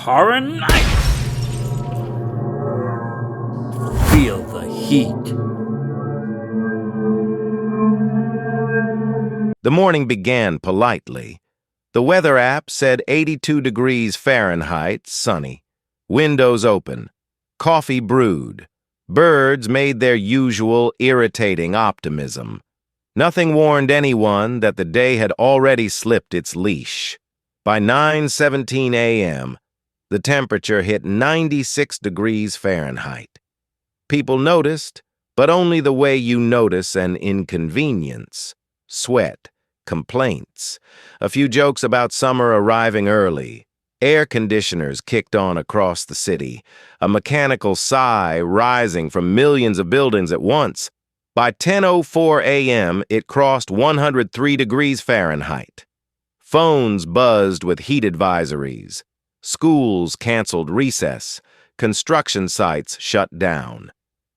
Fahrenheit. Feel the heat. The morning began politely. The weather app said 82 degrees Fahrenheit, sunny. Windows open. Coffee brewed. Birds made their usual irritating optimism. Nothing warned anyone that the day had already slipped its leash. By 9:17 a.m., the temperature hit 96 degrees Fahrenheit. People noticed, but only the way you notice an inconvenience. Sweat, complaints, a few jokes about summer arriving early. Air conditioners kicked on across the city, a mechanical sigh rising from millions of buildings at once. By 10:04 a.m., it crossed 103 degrees Fahrenheit. Phones buzzed with heat advisories. Schools canceled recess. Construction sites shut down.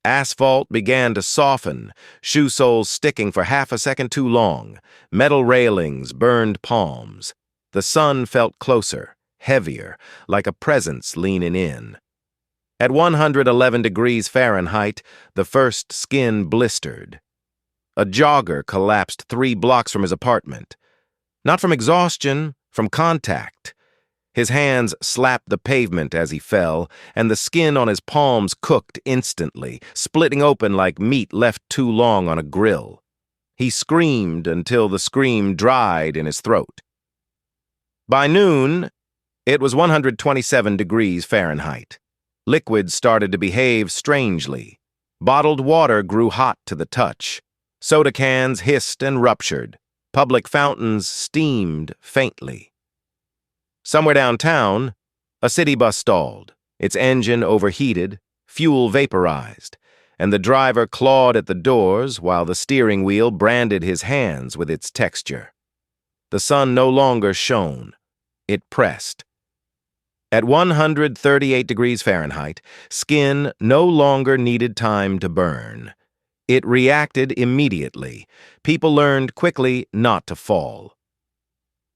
Asphalt began to soften, shoe soles sticking for half a second too long. Metal railings burned palms. The sun felt closer, heavier, like a presence leaning in. At 111 degrees Fahrenheit, the first skin blistered. A jogger collapsed 3 blocks from his apartment. Not from exhaustion, from contact. His hands slapped the pavement as he fell, and the skin on his palms cooked instantly, splitting open like meat left too long on a grill. He screamed until the scream dried in his throat. By noon, it was 127 degrees Fahrenheit. Liquids started to behave strangely. Bottled water grew hot to the touch. Soda cans hissed and ruptured. Public fountains steamed faintly. Somewhere downtown, a city bus stalled, its engine overheated, fuel vaporized, and the driver clawed at the doors while the steering wheel branded his hands with its texture. The sun no longer shone. It pressed. At 138 degrees Fahrenheit, skin no longer needed time to burn. It reacted immediately. People learned quickly not to fall.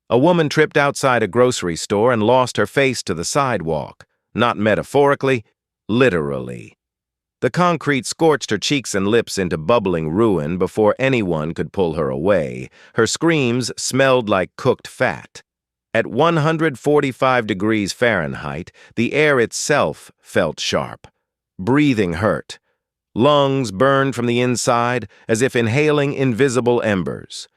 A woman tripped outside a grocery store and lost her face to the sidewalk, not metaphorically, literally. The concrete scorched her cheeks and lips into bubbling ruin before anyone could pull her away. Her screams smelled like cooked fat. At 145 degrees Fahrenheit, the air itself felt sharp. Breathing hurt. Lungs burned from the inside as if inhaling invisible embers.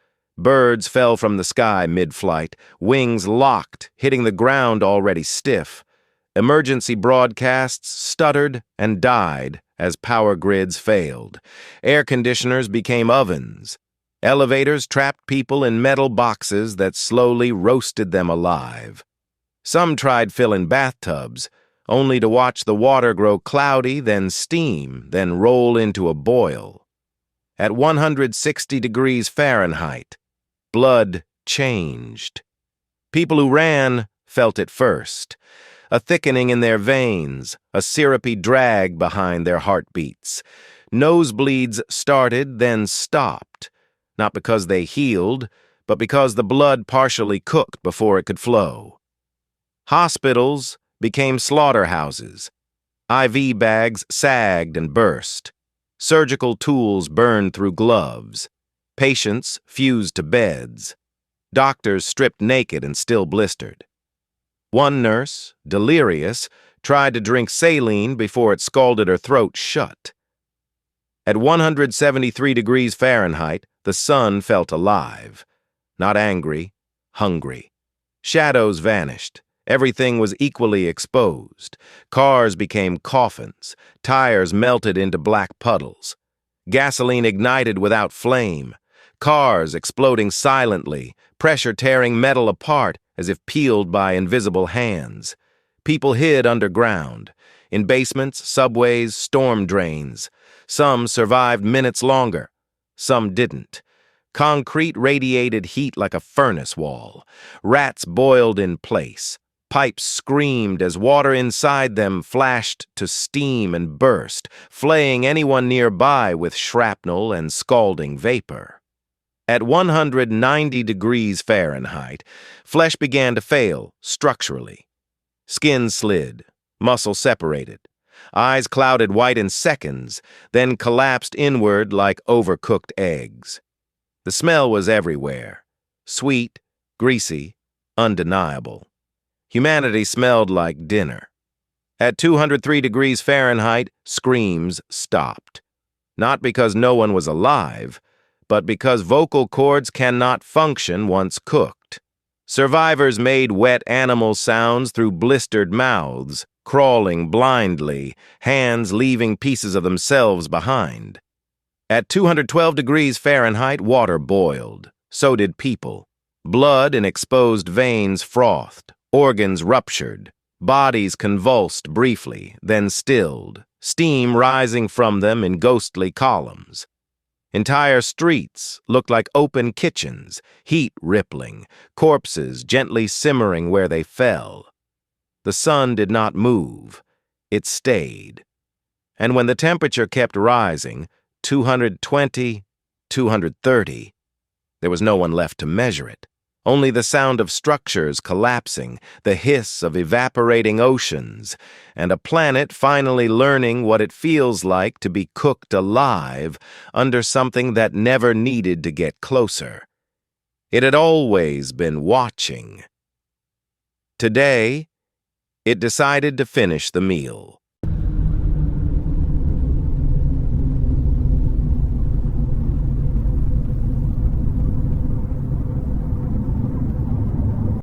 Birds fell from the sky mid-flight, wings locked, hitting the ground already stiff. Emergency broadcasts stuttered and died as power grids failed. Air conditioners became ovens. Elevators trapped people in metal boxes that slowly roasted them alive. Some tried filling bathtubs, only to watch the water grow cloudy, then steam, then roll into a boil. At 160 degrees Fahrenheit, blood changed. People who ran felt it first. A thickening in their veins, a syrupy drag behind their heartbeats. Nosebleeds started, then stopped. Not because they healed, but because the blood partially cooked before it could flow. Hospitals became slaughterhouses. IV bags sagged and burst. Surgical tools burned through gloves. Patients fused to beds. Doctors stripped naked and still blistered. One nurse, delirious, tried to drink saline before it scalded her throat shut. At 173 degrees Fahrenheit, the sun felt alive. Not angry, hungry. Shadows vanished. Everything was equally exposed. Cars became coffins. Tires melted into black puddles. Gasoline ignited without flame. Cars exploding silently, pressure tearing metal apart as if peeled by invisible hands. People hid underground, in basements, subways, storm drains. Some survived minutes longer. Some didn't. Concrete radiated heat like a furnace wall. Rats boiled in place. Pipes screamed as water inside them flashed to steam and burst, flaying anyone nearby with shrapnel and scalding vapor. At 190 degrees Fahrenheit, flesh began to fail structurally. Skin slid, muscle separated. Eyes clouded white in seconds, then collapsed inward like overcooked eggs. The smell was everywhere. Sweet, greasy, undeniable. Humanity smelled like dinner. At 203 degrees Fahrenheit, screams stopped. Not because no one was alive, but because vocal cords cannot function once cooked. Survivors made wet animal sounds through blistered mouths, crawling blindly, hands leaving pieces of themselves behind. At 212 degrees Fahrenheit, water boiled. So did people. Blood in exposed veins frothed, organs ruptured, bodies convulsed briefly, then stilled, steam rising from them in ghostly columns. Entire streets looked like open kitchens, heat rippling, corpses gently simmering where they fell. The sun did not move. It stayed. And when the temperature kept rising, 220, 230, there was no one left to measure it. Only the sound of structures collapsing, the hiss of evaporating oceans, and a planet finally learning what it feels like to be cooked alive under something that never needed to get closer. It had always been watching. Today, it decided to finish the meal.